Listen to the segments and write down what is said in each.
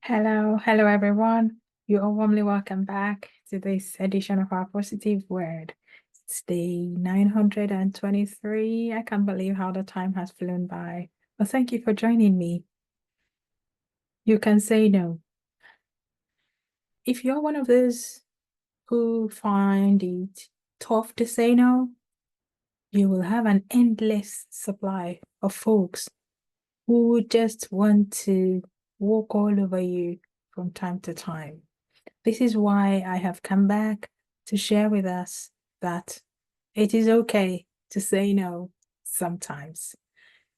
Hello everyone. You are warmly welcome back to this edition of our positive word. It's day 923. I can't believe how the time has flown by. But thank you for joining me. You can say no. If you're one of those who find it tough to say no, you will have an endless supply of folks who just want to walk all over you from time to time. This is why I have come back to share with us that it is okay to say no sometimes.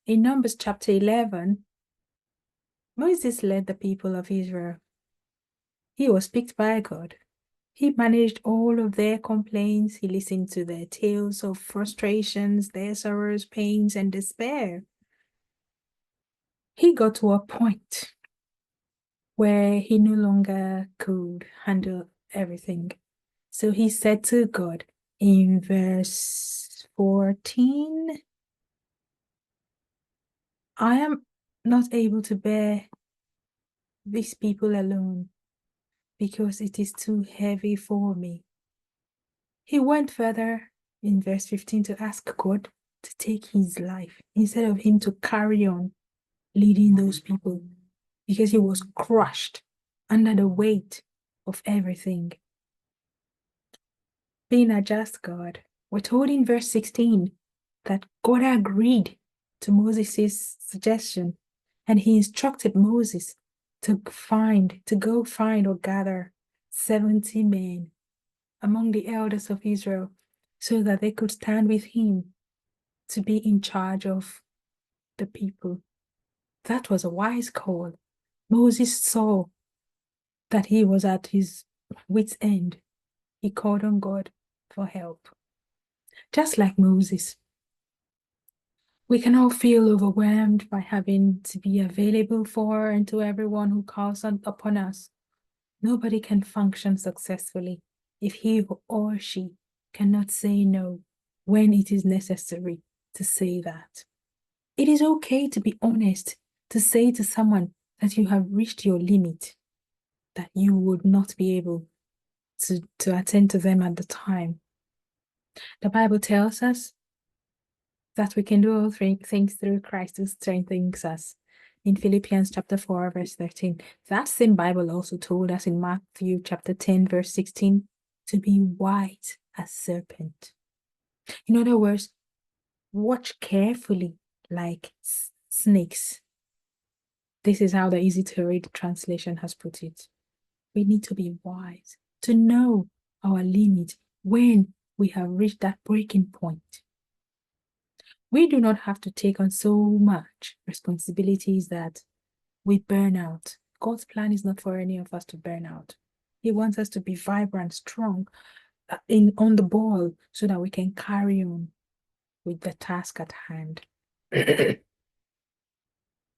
In Numbers chapter 11, Moses led the people of Israel. He was picked by God. He managed all of their complaints. He listened to their tales of frustrations, their sorrows, pains, and despair. He got to a point where he no longer could handle everything. So he said to God in verse 14, I am not able to bear these people alone because it is too heavy for me. He went further in verse 15 to ask God to take his life instead of him to carry on leading those people because he was crushed under the weight of everything. Being a just God, we're told in verse 16 that God agreed to Moses' suggestion and he instructed Moses to go find or gather 70 men among the elders of Israel so that they could stand with him to be in charge of the people. That was a wise call. Moses saw that he was at his wit's end. He called on God for help. Just like Moses, we can all feel overwhelmed by having to be available for and to everyone who calls upon us. Nobody can function successfully if he or she cannot say no when it is necessary to say that. It is okay to be honest, to say to someone that you have reached your limit, that you would not be able to attend to them at the time. The Bible tells us that we can do all things through Christ who strengthens us. In Philippians chapter 4, verse 13. That same Bible also told us in Matthew chapter 10, verse 16, to be white as serpent. In other words, watch carefully like snakes. This is how the easy to read translation has put it. We need to be wise, to know our limit when we have reached that breaking point. We do not have to take on so much responsibilities that we burn out. God's plan is not for any of us to burn out. He wants us to be vibrant, strong, on the ball so that we can carry on with the task at hand.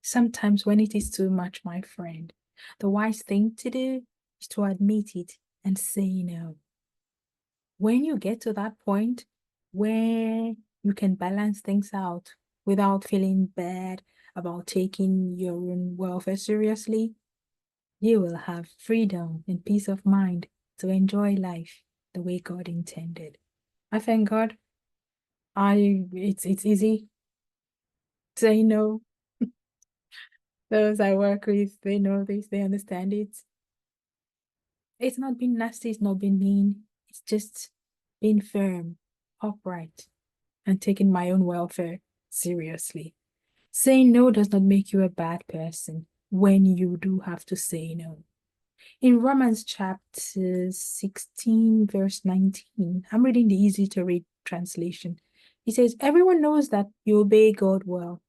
Sometimes when it is too much, my friend, the wise thing to do is to admit it and say no. When you get to that point where you can balance things out without feeling bad about taking your own welfare seriously, you will have freedom and peace of mind to enjoy life the way God intended. I thank God. It's easy to say no. Those I work with, they know this, they understand it. It's not being nasty, it's not being mean. It's just being firm, upright, and taking my own welfare seriously. Saying no does not make you a bad person when you do have to say no. In Romans chapter 16, verse 19, I'm reading the easy to read translation. He says, everyone knows that you obey God well.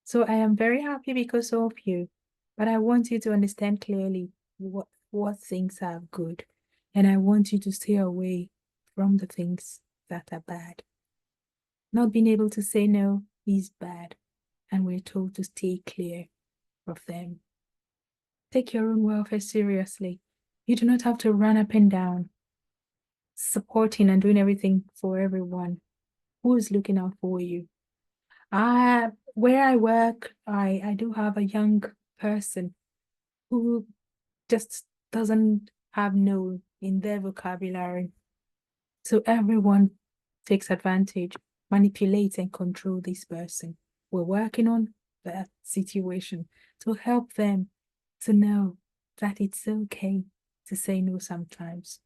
So I am very happy because of you, but I want you to understand clearly what things are good, and I want you to stay away from the things that are bad. Not being able to say no is bad, and we're told to stay clear of them. Take your own welfare seriously. You do not have to run up and down, supporting and doing everything for everyone. Who is looking out for you? Where I work, I do have a young person who just doesn't have no in their vocabulary. So everyone takes advantage, manipulates, and control this person. We're working on that situation to help them to know that it's okay to say no sometimes.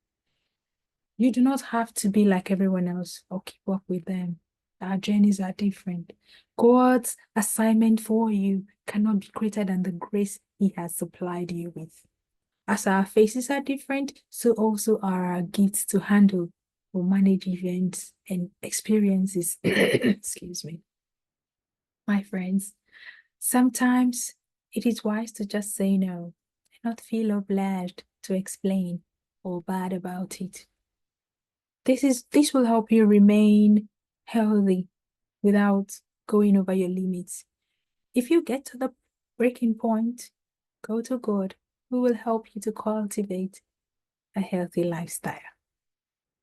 You do not have to be like everyone else or keep up with them. Our journeys are different. God's assignment for you cannot be greater than the grace He has supplied you with. As our faces are different, so also are our gifts to handle or manage events and experiences. Excuse me. My friends, sometimes it is wise to just say no and not feel obliged to explain or bad about it. This will help you remain healthy without going over your limits. If you get to the breaking point, go to God, who will help you to cultivate a healthy lifestyle.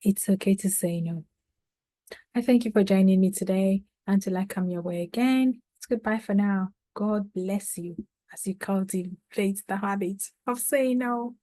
It's okay to say no. I thank you for joining me today. Until I come your way again, it's goodbye for now. God bless you as you cultivate the habit of saying no.